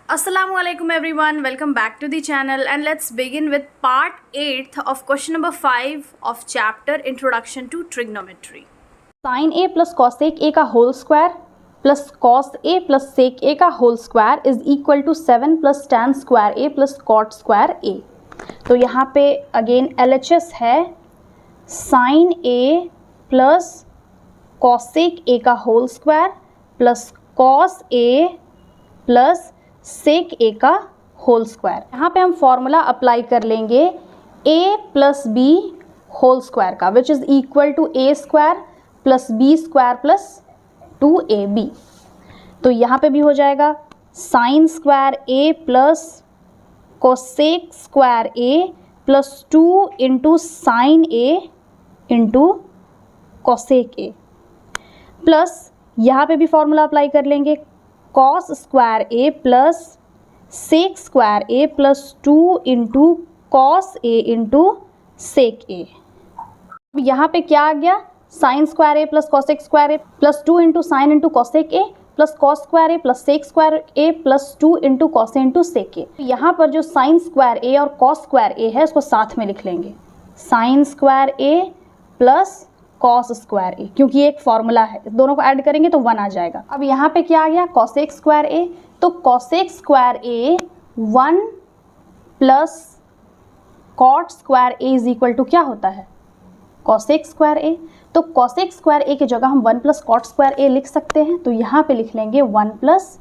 Assalamualaikum everyone, welcome back to the channel and let's begin with part 8th of question number 5 of chapter Introduction to Trigonometry. Sin A plus cosec A का whole square plus cos A plus sec A का whole square is equal to 7 plus tan square A plus cot square A। तो यहाँ पे again LHS है sin A plus cosec A का whole square plus cos A plus sec A का whole square. यहाँ पे हम फॉर्मूला अप्लाई कर लेंगे a plus B whole square का which is equal to a square plus B square plus 2ab। तो यहाँ पे भी हो जाएगा sine square a plus cosec square a plus 2 into sine a into cosec a plus यहाँ पे भी फॉर्मूला अप्लाई कर लेंगे cos square A plus sec square A plus 2 into cos A into sec A. अब यहाँ पे क्या आ गया sine square A plus cosec square A plus 2 into sine into cosec A plus cos square A plus sec square A plus 2 into cos A into sec ए। यहाँ पर जो sign square A और कॉस स्क्वायर ए है उसको साथ में लिख लेंगे sine square A plus cos square ए, क्योंकि एक फॉर्मूला है दोनों को ऐड करेंगे तो 1 आ जाएगा। अब यहाँ पे क्या आ गया कॉसेक स्क्वायर ए, तो cosec square A 1 plus cot square A is equal to क्या होता है कॉसेक स्क्वायर ए। तो कॉसेक स्क्वायर ए की जगह हम 1 प्लस कॉट स्क्वायर ए लिख सकते हैं, तो यहाँ पे लिख लेंगे 1 plus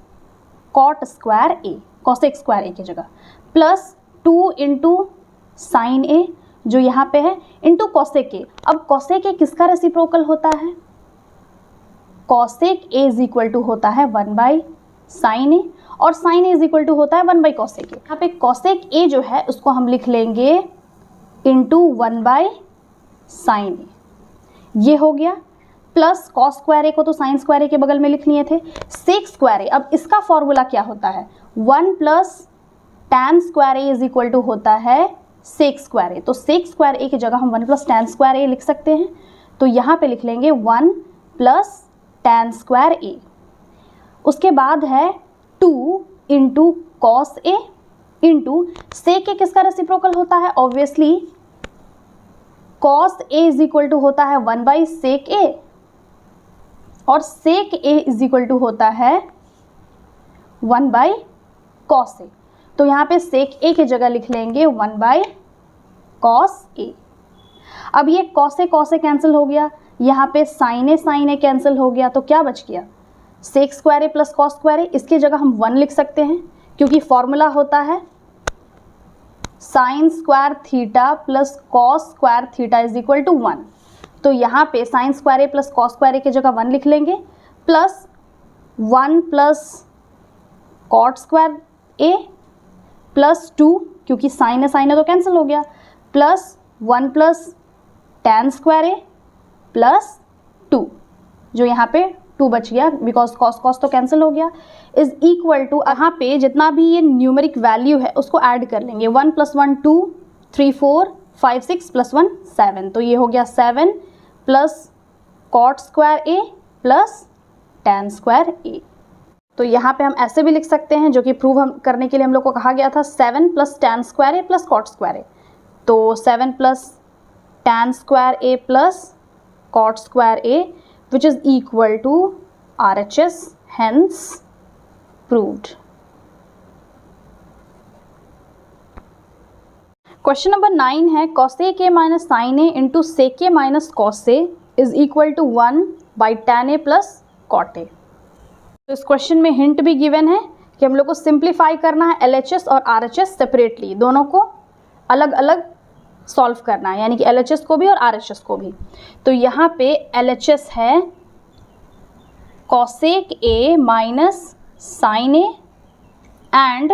cot square A cosec square A की जगह प्लस 2 इंटू साइन ए जो यहाँ पे है इंटू कॉसेक ए। अब कॉसेक ए किसका रेसिप्रोकल होता है cosec A is equal to होता है 1 बाई साइन ए और sine A is equal to होता है 1 बाई कॉसेक ए। यहाँ पे कॉसेक ए जो है उसको हम लिख लेंगे इंटू 1 बाई साइन ए, ये हो गया प्लस कॉस स्क्वायर ए को तो साइन स्क्वायर ए के बगल में लिख लिए थे सेक स्क्वायर ए। अब इसका फॉर्मूला क्या होता है 1 plus tan square A is equal to होता है सेक स्क्वायर ए। तो सेक स्क्वायर ए की जगह हम 1 प्लस टैन स्क्वायर ए लिख सकते हैं, तो यहाँ पे लिख लेंगे 1 प्लस टैन स्क्वायर ए। उसके बाद है 2 into cos A into sec A किसका रेसिप्रोकल होता है obviously cos A is equal to होता है 1 बाई सेक ए और sec A is equal to होता है 1 बाई कॉस ए। तो यहाँ पे सेक ए की जगह लिख लेंगे 1 बाई कॉस ए। अब ये कॉस ए कैंसिल हो गया, यहाँ पे साइन ए कैंसिल हो गया, तो क्या बच गया सेक square A plus cos square ए। इसकी जगह हम 1 लिख सकते हैं क्योंकि फॉर्मूला होता है sine square theta plus cos square theta is equal to 1। तो यहाँ पे sine square A plus cos square A की जगह 1 लिख लेंगे plus 1 plus cot square A plus 2 क्योंकि साइन है तो कैंसिल हो गया plus 1 plus tan square A plus 2 जो यहाँ पे 2 बच गया बिकॉज कॉस तो कैंसिल हो गया इज इक्वल टू यहाँ पे जितना भी ये न्यूमेरिक वैल्यू है उसको ऐड कर लेंगे 1 प्लस 1 2 3 4 5 6 प्लस 1 7। तो ये हो गया 7 plus cot square A plus tan square A. तो यहाँ पे हम ऐसे भी लिख सकते हैं जो कि प्रूव हम करने के लिए हम लोग को कहा गया था 7 plus tan square A plus cot square A. तो 7 plus tan square A plus cot square A which is equal to RHS, hence proved. Question number 9 है cosec a minus sine A into sec a minus cos a is equal to 1 by tan a plus cot a। तो इस question में hint भी given है कि हम लोग को सिंप्लीफाई करना है LHS और RHS सेपरेटली, दोनों को अलग अलग सॉल्व करना है, यानी कि LHS को भी और RHS को भी। तो यहाँ पे LHS है cosec a minus sine A and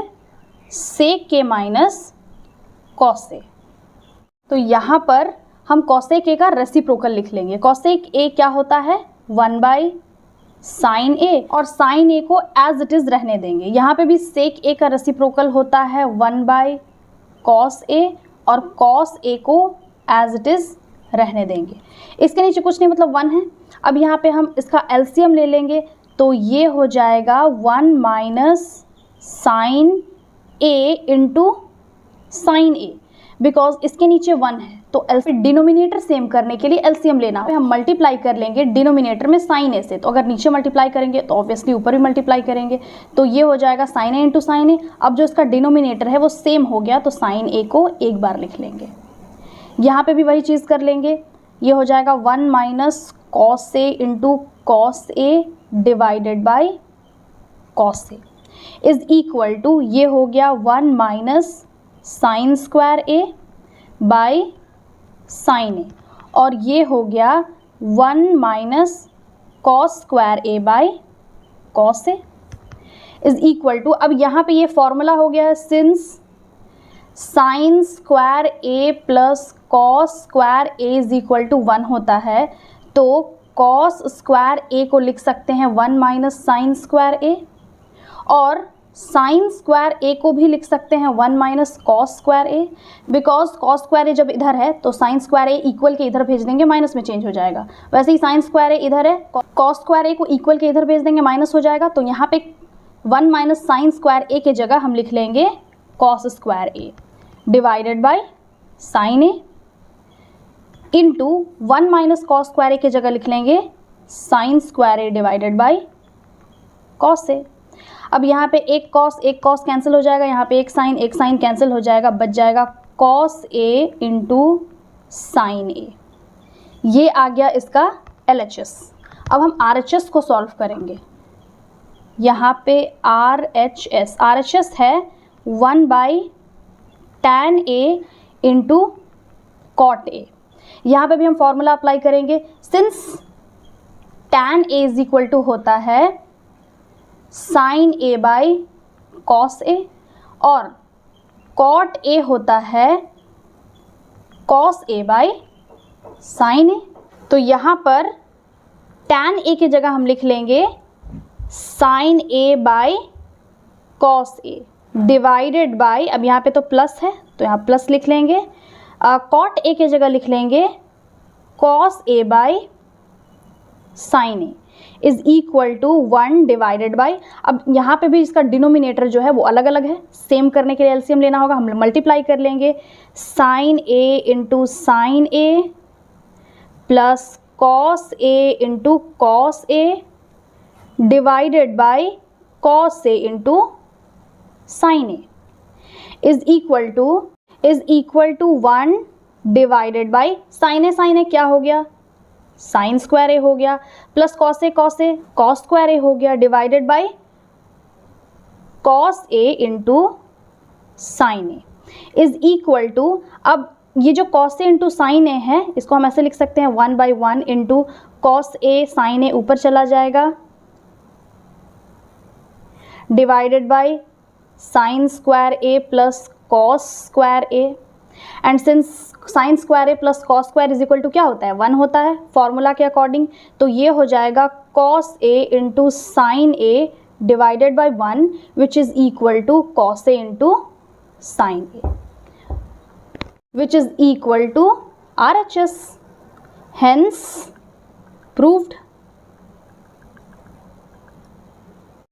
sec a minus cos a। तो यहाँ पर हम cosec a का रेसिप्रोकल लिख लेंगे। cosec a क्या होता है 1 बाई साइन ए और साइन ए को एज इट इज़ रहने देंगे। यहाँ पे भी सेक ए का रेसिप्रोकल होता है 1 बाई कॉस ए और कॉस ए को एज इट इज़ रहने देंगे। इसके नीचे कुछ नहीं मतलब 1 है। अब यहाँ पे हम इसका एलसीएम ले लेंगे तो ये हो जाएगा 1 minus sine A into sine A, because इसके नीचे 1 है तो डिनोमिनेटर सेम करने के लिए एलसीएम लेना है। हम मल्टीप्लाई कर लेंगे डिनोमिनेटर में साइन ए से, तो अगर नीचे मल्टीप्लाई करेंगे तो ऑब्वियसली ऊपर भी मल्टीप्लाई करेंगे, तो ये हो जाएगा साइन ए इंटू साइन ए। अब जो इसका डिनोमिनेटर है वो सेम हो गया तो साइन ए को एक बार लिख लेंगे। यहाँ पे भी वही चीज़ कर लेंगे, ये हो जाएगा 1 minus cos A into cos A divided by cos A is equal to, ये हो गया 1 minus sine square A by sine A, और ये हो गया 1 minus cos square A by cos A is equal to, अब यहाँ पे ये फॉर्मूला हो गया है, since sine square A plus cos square A is equal to 1 होता है, तो कॉस स्क्वायर ए को लिख सकते हैं 1 माइनस साइन स्क्वायर ए, और साइन स्क्वायर ए को भी लिख सकते हैं 1 minus cos square A, because cos square A जब इधर है तो साइन स्क्वायर ए इक्वल के इधर भेज देंगे, माइनस में चेंज हो जाएगा। वैसे ही साइन स्क्वायर ए इधर है, कॉस स्क्वायर ए को इक्वल के इधर भेज देंगे, माइनस हो जाएगा, तो यहाँ पे 1 माइनस साइन स्क्वायर ए के जगह हम लिख लेंगे cos square A divided by sine A into 1 minus cos square A के जगह लिख लेंगे sine square A divided by cos A. अब यहाँ पे एक कॉस कैंसिल हो जाएगा, यहाँ पे एक साइन कैंसिल हो जाएगा, बच जाएगा कॉस ए इंटू साइन ए। ये आ गया इसका LHS। अब हम RHS को सॉल्व करेंगे। यहाँ पे RHS है 1 by tan A into cot A. यहाँ पे भी हम फॉर्मूला अप्लाई करेंगे, since tan A is equal to होता है sine A by cos A, और कॉट ए होता है cos A by sine A. तो यहाँ पर tan ए की जगह हम लिख लेंगे sine A by cos A divided by, अब यहाँ पे तो प्लस है तो यहाँ प्लस लिख लेंगे, कॉट ए की जगह लिख लेंगे cos A by sine A is equal to 1 divided by, अब यहाँ पे भी इसका डिनोमिनेटर जो है वो अलग अलग है, सेम करने के लिए एलसीएम लेना होगा, हम मल्टीप्लाई कर लेंगे sine A into sine A plus cos A into cos A divided by cos A into sine A is equal to 1 divided by sine A क्या हो गया, साइन स्क्वायर ए हो गया, plus cos A cos square A हो गया, divided by cos A into sine A is equal to, अब ये जो cos A into sine A है इसको हम ऐसे लिख सकते हैं 1 by 1 into cos A sine A ऊपर चला जाएगा, divided by sine square A plus cos square A, and since sine square A plus cos square is equal to क्या होता है, 1 होता है फॉर्मूला के अकॉर्डिंग, तो ये हो जाएगा cos A into sine A divided by 1 which is equal to cos A into sine A which is equal to RHS, hence proved.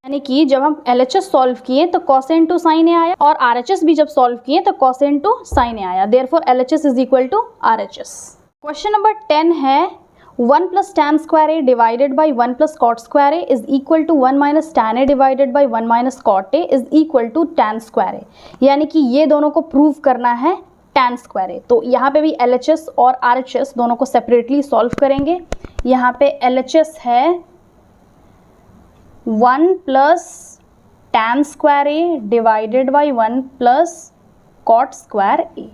यानी कि जब हम LHS सॉल्व किए तो cos A into sine A आया, और RHS भी जब सॉल्व किए तो cos A into sine A आया, therefore LHS is equal to RHS। Question number 10 है 1 plus tan square A divided by 1 plus cot square A is equal to 1 minus tan A divided by 1 minus cot A is equal to tan square A, यानी कि ये दोनों को prove करना है tan square A. तो यहाँ पे भी LHS और RHS दोनों को सेपरेटली सॉल्व करेंगे। यहाँ पे LHS है 1 plus tan square A divided by 1 plus cot square A.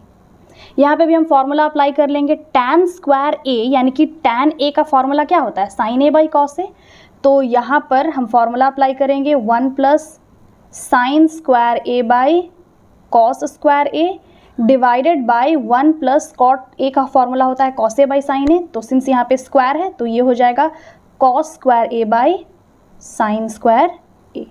यहाँ पे भी हम फॉर्मूला अप्लाई कर लेंगे, tan स्क्वायर ए यानी कि tan ए का फॉर्मूला क्या होता है, sine A by cos A, तो यहाँ पर हम फॉर्मूला अप्लाई करेंगे 1 plus sine square A by cos square A divided by 1 plus cot A का फॉर्मूला होता है cos A by sine A, तो सिंस यहाँ पे स्क्वायर है तो ये हो जाएगा cos square A by sine square A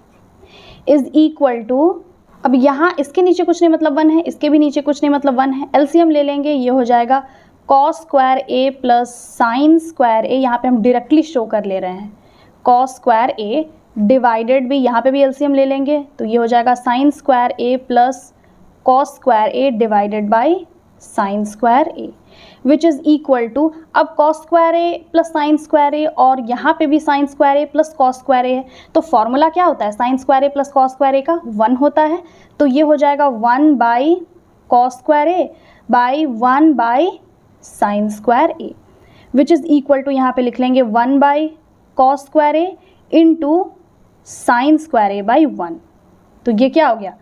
is equal to, अब यहाँ इसके नीचे कुछ नहीं मतलब 1 है, इसके भी नीचे कुछ नहीं मतलब 1 है, एलसीएम ले लेंगे, ये हो जाएगा cos square A plus sine square A, यहाँ पे हम डायरेक्टली शो कर ले रहे हैं कॉस स्क्वायर ए डिवाइडेड भी, यहाँ पे भी एलसीएम ले लेंगे तो ये हो जाएगा sine square A plus cos square A divided by sine square A, which is equal to, अब cos square A plus sine square A और यहाँ पे भी sine square A plus cos square A है, तो फॉर्मूला क्या होता है, sine square A plus cos square A का 1 होता है, तो ये हो जाएगा 1 by cos square A by 1 by sine square A, which is equal to, यहाँ पे लिख लेंगे 1 by cos square A into sine square A by 1, तो ये क्या हो गया,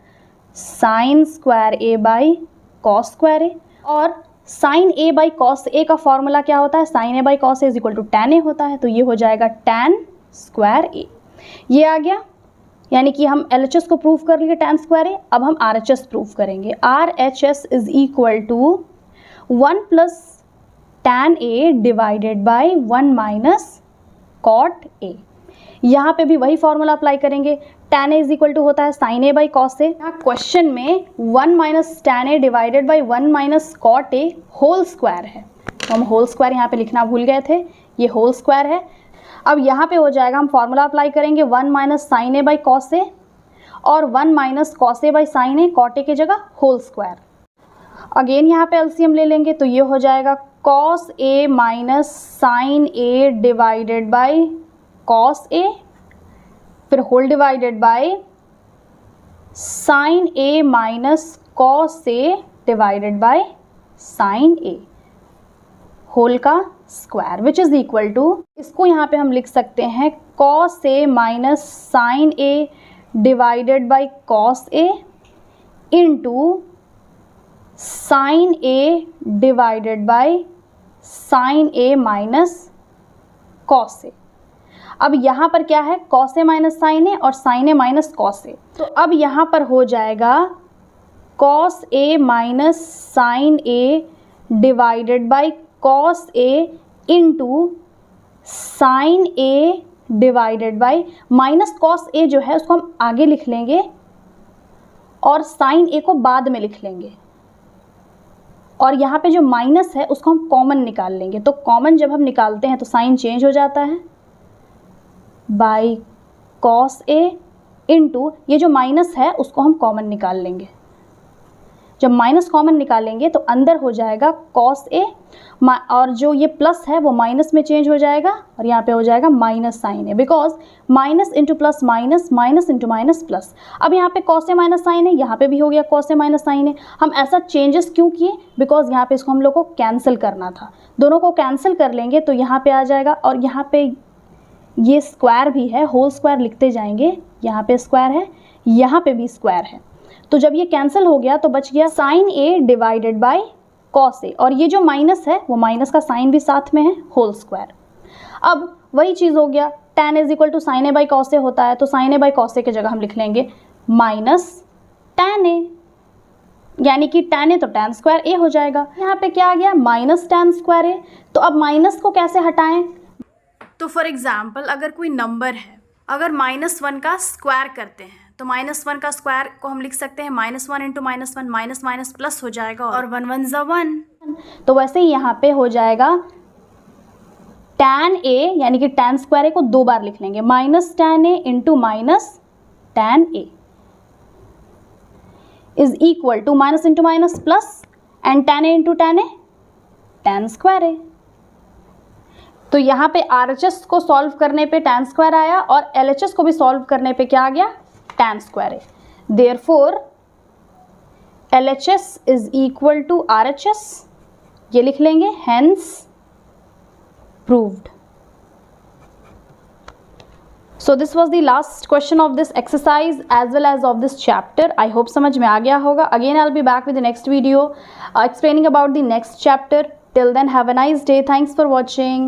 sine square A by cos square A, और sine A by cos A का फॉर्मूला क्या होता है, sine A by cos A is equal to tan A होता है, तो ये हो जाएगा टैन स्क्वायर ए, ये आ गया, यानी कि हम LHS को प्रूव कर लिए टैन स्क्वायर ए, अब हम RHS प्रूव करेंगे, RHS is equal to 1 plus tan A divided by 1 minus cot A, यहाँ पे भी वही फॉर्मूला अप्लाई करेंगे, tan A is equal to होता है sine A by cos A, यहाँ क्वेश्चन में 1 minus tan A divided by 1 minus cot A whole square है, तो हम होल स्क्वायर यहाँ पे लिखना भूल गए थे, ये होल स्क्वायर है। अब यहाँ पे हो जाएगा, हम फॉर्मूला अप्लाई करेंगे 1 minus sine A by cos A और 1 minus cos A by sine A, cot A की जगह होल स्क्वायर, अगेन यहाँ पे एलसीएम ले लेंगे तो ये हो जाएगा cos A minus sine A divided by cos A, फिर whole divided by sine A minus cos A divided by sine A whole का square, which is equal to, इसको यहाँ पे हम लिख सकते हैं cos A minus sine A divided by cos A into sine A divided by sine A minus cos A. अब यहाँ पर क्या है, cos A minus sine A और sine A minus cos A, तो अब यहाँ पर हो जाएगा cos A minus sine A divided by cos A into sine A divided by, minus cos A जो है उसको हम आगे लिख लेंगे और साइन ए को बाद में लिख लेंगे, और यहाँ पे जो माइनस है उसको हम कॉमन निकाल लेंगे, तो कॉमन जब हम निकालते हैं तो साइन चेंज हो जाता है, बाई कॉस ए इंटू, ये जो माइनस है उसको हम कॉमन निकाल लेंगे, जब माइनस कॉमन निकालेंगे तो अंदर हो जाएगा कॉस ए, और जो ये प्लस है वो माइनस में चेंज हो जाएगा और यहाँ पे हो जाएगा minus sine A, because minus into plus minus, minus into minus plus. अब यहाँ पे cos A minus sine A, यहाँ पे भी हो गया cos A minus sine A. हम ऐसा चेंजेस क्यों किए, बिकॉज यहाँ पे इसको हम लोग को कैंसिल करना था, दोनों को कैंसिल कर लेंगे तो यहाँ पे आ जाएगा, और यहाँ पे ये स्क्वायर भी है, होल स्क्वायर लिखते जाएंगे, यहाँ पे स्क्वायर है, यहाँ पे भी स्क्वायर है, तो जब ये कैंसिल हो गया तो बच गया sine A divided by cos A, और ये जो माइनस है वो माइनस का साइन भी साथ में है, होल स्क्वायर। अब वही चीज़ हो गया, tan is equal to sine A by cos A होता है, तो sine A by cos A की जगह हम लिख लेंगे माइनस टैन ए, यानी कि टैन ए तो टैन स्क्वायर ए हो जाएगा। यहाँ पे क्या आ गया, माइनस टैन स्क्वायर ए, तो अब माइनस को कैसे हटाएं, तो फॉर एग्जाम्पल अगर कोई नंबर है, अगर -1 का स्क्वायर करते हैं तो -1 का स्क्वायर को हम लिख सकते हैं -1 इंटू -1, माइनस माइनस प्लस हो जाएगा और 1 1 ज़ा 1, तो वैसे ही यहाँ पे हो जाएगा टैन ए, यानी कि टैन स्क्वायर ए को 2 बार लिख लेंगे, minus tan A into minus tan A is equal to minus into minus plus and tan A into tan A tan square A. तो यहाँ पे RHS को सॉल्व करने पे टैन स्क्वायर आया और LHS को भी सॉल्व करने पे क्या आ गया, टैन स्क्वायर है। Therefore LHS is equal to RHS, ये लिख लेंगे, hence proved. So this was the last question of this exercise as well as of this chapter. I hope समझ में आ गया होगा। Again I will be back with the next video explaining about the next chapter. Till then, have a nice day. Thanks for watching.